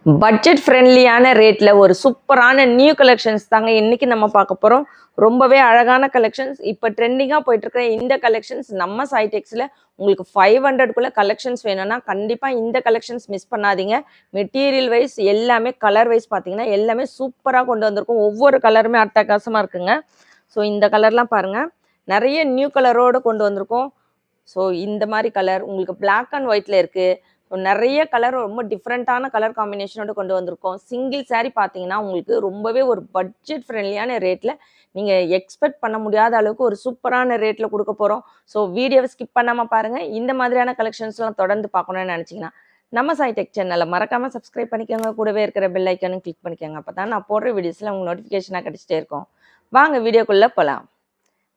Budget ஃப்ரெண்ட்லியான ரேட்டில் ஒரு சூப்பரான நியூ கலெக்ஷன்ஸ் தாங்க இன்றைக்கி நம்ம பார்க்க போகிறோம். ரொம்பவே அழகான கலெக்ஷன்ஸ். இப்போ ட்ரெண்டிங்காக போயிட்டுருக்கிற இந்த கலெக்ஷன்ஸ் நம்ம சைடெக்ஸில் உங்களுக்கு 500க்குள்ளே கலெக்ஷன்ஸ் வேணும்னா கண்டிப்பாக இந்த கலெக்ஷன்ஸ் மிஸ் பண்ணாதீங்க. மெட்டீரியல் வைஸ் எல்லாமே கலர் வைஸ் பார்த்தீங்கன்னா எல்லாமே சூப்பராக கொண்டு வந்திருக்கும். ஒவ்வொரு கலருமே அட்டகாசமாக இருக்குங்க. ஸோ இந்த கலர்லாம் பாருங்கள், நிறைய நியூ கலரோடு கொண்டு வந்திருக்கோம். ஸோ இந்த மாதிரி கலர் உங்களுக்கு பிளாக் அண்ட் ஒயிட்டில் இருக்குது. ஸோ நிறைய கலர் ரொம்ப டிஃப்ரெண்ட்டான கலர் காம்பினேஷனோட கொண்டு வந்திருக்கோம். சிங்கிள் சாரீ பார்த்தீங்கன்னா உங்களுக்கு ரொம்பவே ஒரு பட்ஜெட் ஃப்ரெண்ட்லியான ரேட்டில் நீங்கள் எக்ஸ்பெக்ட் பண்ண முடியாத அளவுக்கு ஒரு சூப்பரான ரேட்டில் கொடுக்க போகிறோம். ஸோ வீடியோவை ஸ்கிப் பண்ணாமல் பாருங்கள். இந்த மாதிரியான கலெக்ஷன்ஸ்லாம் தொடர்ந்து பார்க்கணுன்னு நினச்சிங்கன்னா நம்ம சைடெக் சேனலை மறக்காமல் சப்ஸ்கிரைப் பண்ணிக்கோங்க. கூடவே இருக்கிற பெல் ஐக்கானும் கிளிக் பண்ணிக்கோங்க. அப்போ தான் நான் போடுற வீடியோஸில் உங்களுக்கு நோட்டிஃபிகேஷனாக கிடச்சிட்டே இருக்கும். வாங்க வீடியோக்குள்ளே போகலாம்.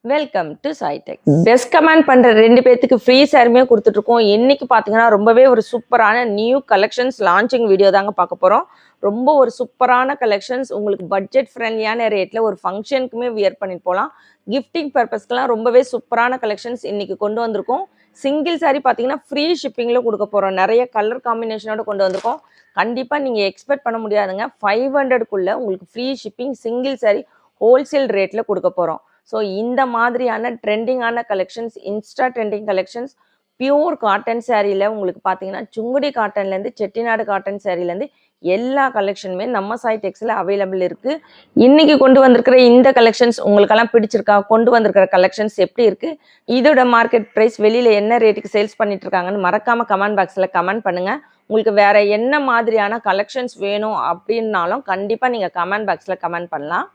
Welcome to சைடெக். பெஸ்ட் கமெண்ட் பண்ணுற 2 பேர்த்துக்கு ஃப்ரீ சாரியுமே கொடுத்துட்ருக்கோம். இன்னைக்கு பார்த்தீங்கன்னா ரொம்பவே ஒரு சூப்பரான நியூ கலெக்ஷன்ஸ் லான்ச்சிங் வீடியோ தாங்க பார்க்க போகிறோம். ரொம்ப ஒரு சூப்பரான கலெக்ஷன்ஸ் உங்களுக்கு பட்ஜெட் ஃப்ரெண்ட்லியான ரேட்டில் ஒரு ஃபங்க்ஷனுக்குமே வியர் பண்ணிட்டு போகலாம். கிஃப்டிங் பர்பஸ்க்கெலாம் ரொம்பவே சூப்பரான கலெக்ஷன்ஸ் இன்றைக்கி கொண்டு வந்திருக்கோம். சிங்கிள் சாரி பார்த்தீங்கன்னா ஃப்ரீ ஷிப்பிங்கில் கொடுக்க போகிறோம். நிறைய கலர் காம்பினேஷனோட கொண்டு வந்திருக்கோம். கண்டிப்பாக நீங்கள் எக்ஸ்பெக்ட் பண்ண முடியாதுங்க. 500க்குள்ளே உங்களுக்கு free shipping single sari wholesale ரேட்டில் கொடுக்க போகிறோம். ஸோ இந்த மாதிரியான ட்ரெண்டிங்கான collections, insta trending collections, pure cotton சாரியில் உங்களுக்கு பார்த்தீங்கன்னா சுங்குடி காட்டன்லேருந்து செட்டிநாடு காட்டன் சாரிலேருந்து எல்லா கலெக்ஷனுமே நம்ம சைடெக்ஸில் அவைலபிள் இருக்குது. இன்றைக்கி கொண்டு வந்திருக்கிற இந்த கலெக்ஷன்ஸ் உங்களுக்கெல்லாம் பிடிச்சிருக்கா? கொண்டு வந்திருக்கிற கலெக்ஷன்ஸ் எப்படி இருக்குது? இதோட மார்க்கெட் ப்ரைஸ் வெளியில் என்ன ரேட்டுக்கு சேல்ஸ் பண்ணிட்டு இருக்காங்கன்னு மறக்காமல் கமெண்ட் பாக்ஸில் கமெண்ட் பண்ணுங்கள். உங்களுக்கு வேறு என்ன மாதிரியான கலெக்ஷன்ஸ் வேணும் அப்படின்னாலும் கண்டிப்பாக நீங்கள் கமெண்ட் பாக்ஸில் கமெண்ட் பண்ணலாம்.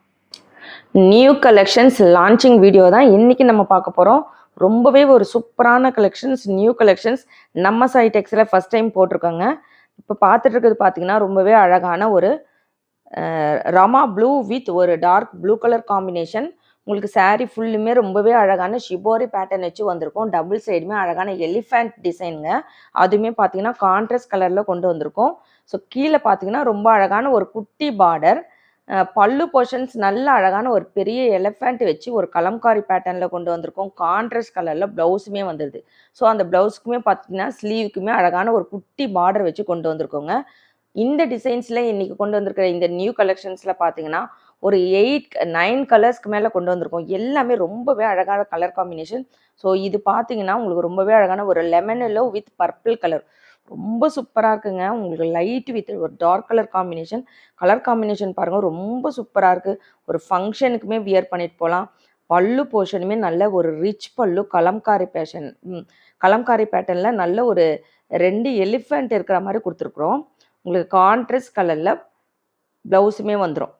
நியூ கலெக்ஷன்ஸ் லான்ச்சிங் வீடியோ தான் இன்றைக்கி நம்ம பார்க்க போகிறோம். ரொம்பவே ஒரு சூப்பரான கலெக்ஷன்ஸ், நியூ கலெக்ஷன்ஸ் நம்ம சைடெக்ஸில் ஃபஸ்ட் டைம் போட்டிருக்கோங்க. இப்போ பார்த்துட்டு இருக்கிறது பார்த்தீங்கன்னா ரொம்பவே அழகான ஒரு ரமா ப்ளூ வித் ஒரு டார்க் ப்ளூ கலர் காம்பினேஷன். உங்களுக்கு சாரீ ஃபுல்லுமே ரொம்பவே அழகான ஷிபோரி பேட்டர்ன் வச்சு வந்திருக்கும். டபுள் சைடுமே அழகான எலிஃபண்ட் டிசைனுங்க. அதுவுமே பார்த்தீங்கன்னா கான்ட்ராஸ்ட் கலரில் கொண்டு வந்திருக்கும். ஸோ கீழே பார்த்தீங்கன்னா ரொம்ப அழகான ஒரு குட்டி பார்டர். பல்லு போர்ஷன்ஸ் நல்ல அழகான ஒரு பெரிய எலிஃபண்ட் வச்சு ஒரு கலம்காரி பேட்டர்னில் கொண்டு வந்திருக்கோம். கான்ட்ராஸ்ட் கலரில் ப்ளவுஸுமே வந்துடுது. ஸோ அந்த ப்ளவுஸுக்குமே பார்த்தீங்கன்னா ஸ்லீவுக்குமே அழகான ஒரு குட்டி பார்டர் வச்சு கொண்டு வந்திருக்கோங்க. இந்த டிசைன்ஸில் இன்றைக்கி கொண்டு வந்திருக்கிற இந்த நியூ கலெக்ஷன்ஸில் பார்த்தீங்கன்னா ஒரு 9 கலர்ஸ்க்கு மேலே கொண்டு வந்திருக்கோம். எல்லாமே ரொம்பவே அழகான கலர் காம்பினேஷன். ஸோ இது பார்த்தீங்கன்னா உங்களுக்கு ரொம்பவே அழகான ஒரு lemon yellow with purple colour, ரொம்ப சூப்பராக இருக்குங்க. உங்களுக்கு லைட் வித் ஒரு டார்க் கலர் காம்பினேஷன் பாருங்கள், ரொம்ப சூப்பராக இருக்குது. ஒரு ஃபங்க்ஷனுக்குமே வியர் பண்ணிட்டு போகலாம். பல்லு போர்ஷனுமே நல்ல ஒரு ரிச் பல்லு, கலம்காரி பேட்டர்னில் நல்ல ஒரு 2 எலிஃபண்ட் இருக்கிற மாதிரி கொடுத்துருக்குறோம். உங்களுக்கு கான்ட்ராஸ்ட் கலரில் ப்ளவுஸுமே வந்துடும்.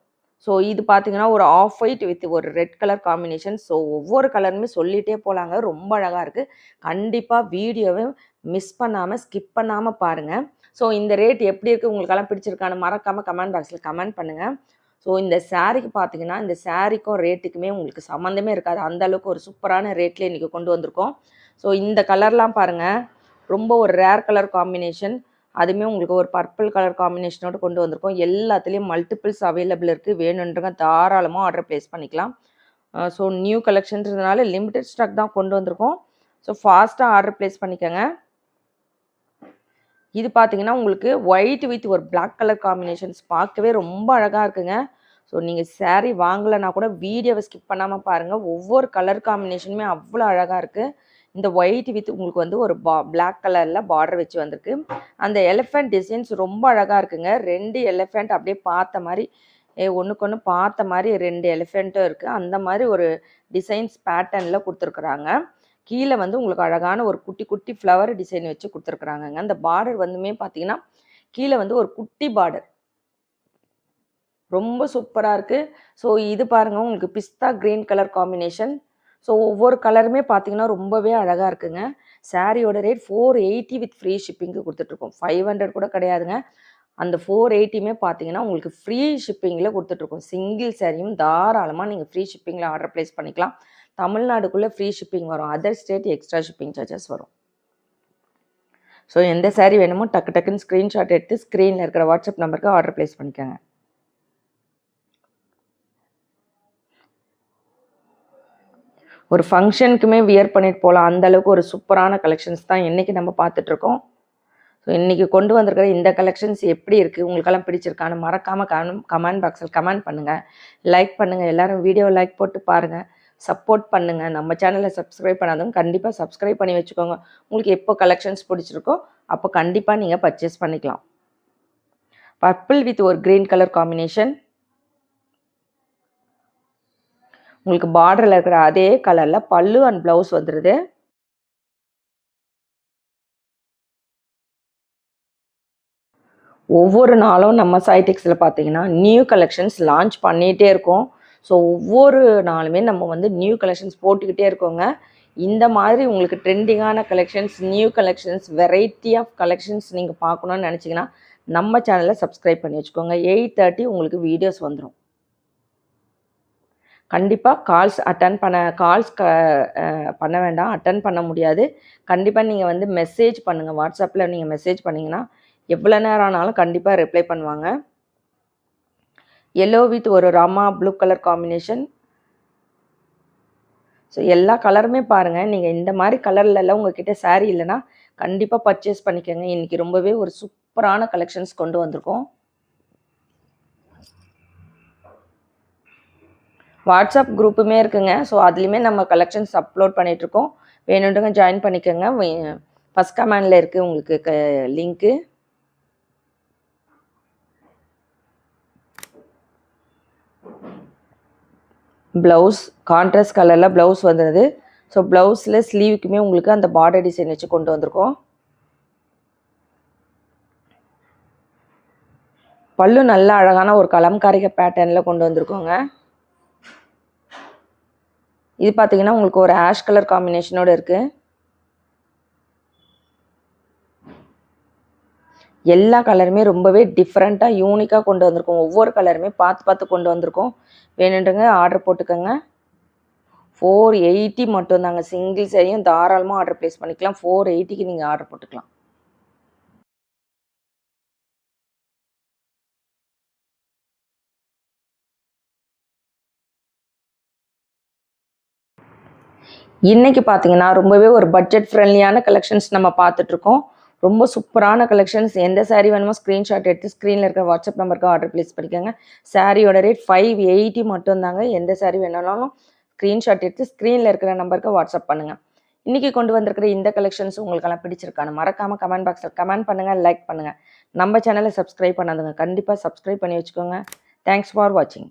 ஸோ இது பார்த்தீங்கன்னா ஒரு ஆஃப் ஒயிட் வித் ஒரு ரெட் கலர் காம்பினேஷன். ஸோ ஒவ்வொரு கலருமே சொல்லிகிட்டே போகலாங்க. ரொம்ப அழகாக இருக்குது. கண்டிப்பாக வீடியோவை மிஸ் பண்ணாமல் ஸ்கிப் பண்ணாமல் பாருங்கள். ஸோ இந்த ரேட் எப்படி இருக்குது, உங்களுக்கெல்லாம் பிடிச்சிருக்கான்னு மறக்காமல் கமெண்ட் பாக்ஸில் கமெண்ட் பண்ணுங்கள். ஸோ இந்த சாரீக்கு பார்த்தீங்கன்னா இந்த சாரீக்கும் ரேட்டுக்குமே உங்களுக்கு சம்மந்தமே இருக்காது. அந்தளவுக்கு ஒரு சூப்பரான ரேட்லேயே இன்றைக்கி கொண்டு வந்திருக்கோம். ஸோ இந்த கலர்லாம் பாருங்கள், ரொம்ப ஒரு ரேர் கலர் காம்பினேஷன். அதுவுமே உங்களுக்கு ஒரு பர்பிள் கலர் காம்பினேஷனோடு கொண்டு வந்திருக்கோம். எல்லாத்துலேயும் மல்டிபிள்ஸ் அவைலபிள் இருக்குது. வேணுன்றங்க தாராளமாக ஆர்டர் ப்ளேஸ் பண்ணிக்கலாம். ஸோ நியூ கலெக்ஷன்றதுனால லிமிடெட் ஸ்டாக் தான் கொண்டு வந்திருக்கோம். ஸோ ஃபாஸ்ட்டாக ஆர்டர் ப்ளேஸ் பண்ணிக்கோங்க. இது பார்த்தீங்கன்னா உங்களுக்கு ஒயிட் வித் ஒரு பிளாக் கலர் காம்பினேஷன்ஸ் பார்க்கவே ரொம்ப அழகாக இருக்குங்க. ஸோ நீங்கள் சாரீ வாங்கலைன்னா கூட வீடியோவை ஸ்கிப் பண்ணாமல் பாருங்கள். ஒவ்வொரு கலர் காம்பினேஷனுமே அவ்வளோ அழகாக இருக்குது. இந்த ஒயிட் வித் உங்களுக்கு வந்து ஒரு பிளாக் கலரில் பார்டர் வச்சு வந்திருக்கு. அந்த எலிஃபண்ட் டிசைன்ஸ் ரொம்ப அழகாக இருக்குங்க. 2 எலிஃபண்ட் அப்படியே பார்த்த மாதிரி, ஒன்றுக்கு ஒன்று பார்த்த மாதிரி 2 எலிஃபெண்ட்டும் இருக்குது. அந்த மாதிரி ஒரு டிசைன்ஸ் பேட்டர்னில் கொடுத்துருக்குறாங்க. கீழே வந்து உங்களுக்கு அழகான ஒரு குட்டி குட்டி ஃப்ளவர் டிசைன் வச்சு கொடுத்துருக்குறாங்கங்க. அந்த பார்டர் வந்துமே பார்த்தீங்கன்னா கீழே வந்து ஒரு குட்டி பார்டர், ரொம்ப சூப்பராக இருக்குது. ஸோ இது பாருங்கள், உங்களுக்கு பிஸ்தா க்ரீன் கலர் காம்பினேஷன். ஸோ ஒவ்வொரு கலருமே பார்த்தீங்கன்னா ரொம்பவே அழகாக இருக்குங்க. சாரியோட ரேட் 480 வித் ஃப்ரீ ஷிப்பிங்க்கு கொடுத்துட்ருக்கோம். 500 கூட கிடையாதுங்க. அந்த 480மே பார்த்தீங்கன்னா உங்களுக்கு ஃப்ரீ ஷிப்பிங்கில் கொடுத்துட்ருக்கோம். சிங்கிள் சாரியும் தாராளமாக நீங்கள் ஃப்ரீ ஷிப்பிங்கில் ஆர்டர் ப்ளேஸ் பண்ணிக்கலாம். தமிழ்நாடுக்குள்ளே ஃப்ரீ ஷிப்பிங் வரும். Other state extra shipping charges வரும். ஸோ எந்த சாரீ வேணுமோ டக்குன்னு ஸ்க்ரீன்ஷாட் எடுத்து ஸ்க்ரீனில் இருக்கிற வாட்ஸ்அப் நம்பருக்கு ஆர்டர் ப்ளேஸ் பண்ணிக்கோங்க. ஒரு ஃபங்க்ஷனுக்குமே வியர் பண்ணிட்டு போகலாம். அந்தளவுக்கு ஒரு சூப்பரான கலெக்ஷன்ஸ் தான் இன்றைக்கி நம்ம பார்த்துட்ருக்கோம். ஸோ இன்றைக்கி கொண்டு வந்திருக்கிற இந்த கலெக்ஷன்ஸ் எப்படி இருக்குது, உங்களுக்கெல்லாம் பிடிச்சிருக்கான்னு மறக்காமல் கமெண்ட் பாக்ஸில் கமெண்ட் பண்ணுங்கள், லைக் பண்ணுங்கள். எல்லோரும் வீடியோ லைக் போட்டு பாருங்கள், சப்போர்ட் பண்ணுங்கள். நம்ம சேனலை சப்ஸ்கிரைப் பண்ணாதவங்க கண்டிப்பாக சப்ஸ்கிரைப் பண்ணி வச்சுக்கோங்க. உங்களுக்கு எப்போ கலெக்ஷன்ஸ் பிடிச்சிருக்கோ அப்போ கண்டிப்பாக நீங்கள் பர்ச்சேஸ் பண்ணிக்கலாம். பர்பிள் வித் ஒரு க்ரீன் கலர் காம்பினேஷன். உங்களுக்கு பார்டரில் இருக்கிற அதே கலரில் பல்லு அண்ட் ப்ளவுஸ் வந்துடுது. ஒவ்வொரு நாளும் நம்ம சாய்டெக்ஸில் பார்த்தீங்கன்னா நியூ கலெக்ஷன்ஸ் லான்ச் பண்ணிகிட்டே இருக்கோம். ஸோ ஒவ்வொரு நாளுமே நம்ம வந்து நியூ கலெக்ஷன்ஸ் போட்டுக்கிட்டே இருக்கோங்க. இந்த மாதிரி உங்களுக்கு ட்ரெண்டிங்கான collections, new collections, variety of collections நீங்கள் பார்க்கணுன்னு நினச்சிங்கன்னா நம்ம சேனலை சப்ஸ்கிரைப் பண்ணி வச்சுக்கோங்க. 8:30 உங்களுக்கு வீடியோஸ் வந்துடும். கண்டிப்பாக கால்ஸ் பண்ண வேண்டாம், அட்டன் பண்ண முடியாது. கண்டிப்பாக நீங்கள் வந்து மெசேஜ் பண்ணுங்கள். வாட்ஸ்அப்பில் நீங்கள் மெசேஜ் பண்ணிங்கன்னா எவ்வளோ நேரம் ஆனாலும் கண்டிப்பாக ரிப்ளை பண்ணுவாங்க. எல்லோ வித் ஒரு Rama blue colour combination. So எல்லா கலருமே பாருங்கள். நீங்கள் இந்த மாதிரி கலர்லலாம் உங்கள்கிட்ட சாரீ இல்லைன்னா கண்டிப்பாக பர்ச்சேஸ் பண்ணிக்கோங்க. இன்றைக்கி ரொம்பவே ஒரு சூப்பரான கலெக்ஷன்ஸ் கொண்டு வந்திருக்கோம். வாட்ஸ்அப் குரூப்புமே இருக்குங்க. ஸோ அதுலேயுமே நம்ம கலெக்ஷன்ஸ் அப்லோட் பண்ணிகிட்ருக்கோம். வேணுன்றவங்க ஜாயின் பண்ணிக்கோங்க. ஃபஸ்ட் கமெண்டில் இருக்குது உங்களுக்கு லிங்க்கு. ப்ளவுஸ் கான்ட்ராஸ்ட் கலரில் ப்ளவுஸ் வந்துடுது. ஸோ ப்ளவுஸில் ஸ்லீவுக்குமே உங்களுக்கு அந்த பார்டர் டிசைன் வச்சு கொண்டு வந்திருக்கோம். பல்லு நல்ல அழகான ஒரு கலம்காரிகை பேட்டர்னில் கொண்டு வந்திருக்கோங்க. இது பார்த்தீங்கன்னா உங்களுக்கு ஒரு ஆஷ் கலர் காம்பினேஷனோடு இருக்குது. எல்லா கலருமே ரொம்பவே டிஃப்ரெண்ட்டாக யூனிக்காக கொண்டு வந்திருக்கோம். ஒவ்வொரு கலருமே பார்த்து கொண்டு வந்திருக்கோம். வேணுன்றங்க ஆர்டர் போட்டுக்கோங்க. 480 மட்டும்தாங்க. சிங்கிள் சாரியும் தாராளமாக ஆர்டர் ப்ளேஸ் பண்ணிக்கலாம். 480க்கு நீங்கள் ஆர்டர் போட்டுக்கலாம். இன்றைக்கி பார்த்தீங்கன்னா ரொம்பவே ஒரு பட்ஜெட் ஃப்ரெண்ட்லியான கலெக்ஷன்ஸ் நம்ம பார்த்துட்ருக்கோம். ரொம்ப சூப்பரான கலெக்ஷன்ஸ். எந்த சாரீ வேணுமோ ஸ்க்ரீன்ஷாட் எடுத்து ஸ்க்ரீனில் இருக்கிற வாட்ஸ்அப் நம்பருக்கு ஆர்டர் ப்ளேஸ் பண்ணிக்கோங்க. சாரியோட ரேட் 580 மட்டும்தாங்க. எந்த சாரீ வேணாலும் ஸ்க்ரீன்ஷாட் எடுத்து ஸ்க்ரீனில் இருக்கிற நம்பருக்கு வாட்ஸ்அப் பண்ணுங்கள். இன்றைக்கி கொண்டு வந்திருக்கிற இந்த கலெக்ஷன்ஸ் உங்களுக்கெல்லாம் பிடிச்சிருக்கான்னு மறக்காமல் கமெண்ட் பாக்ஸில் கமெண்ட் பண்ணுங்கள், லைக் பண்ணுங்கள். நம்ம சேனலை சப்ஸ்கிரைப் பண்ணாதுங்க கண்டிப்பாக சப்ஸ்கிரைப் பண்ணி வச்சுக்கோங்க. தேங்க்ஸ் ஃபார் வாட்சிங்.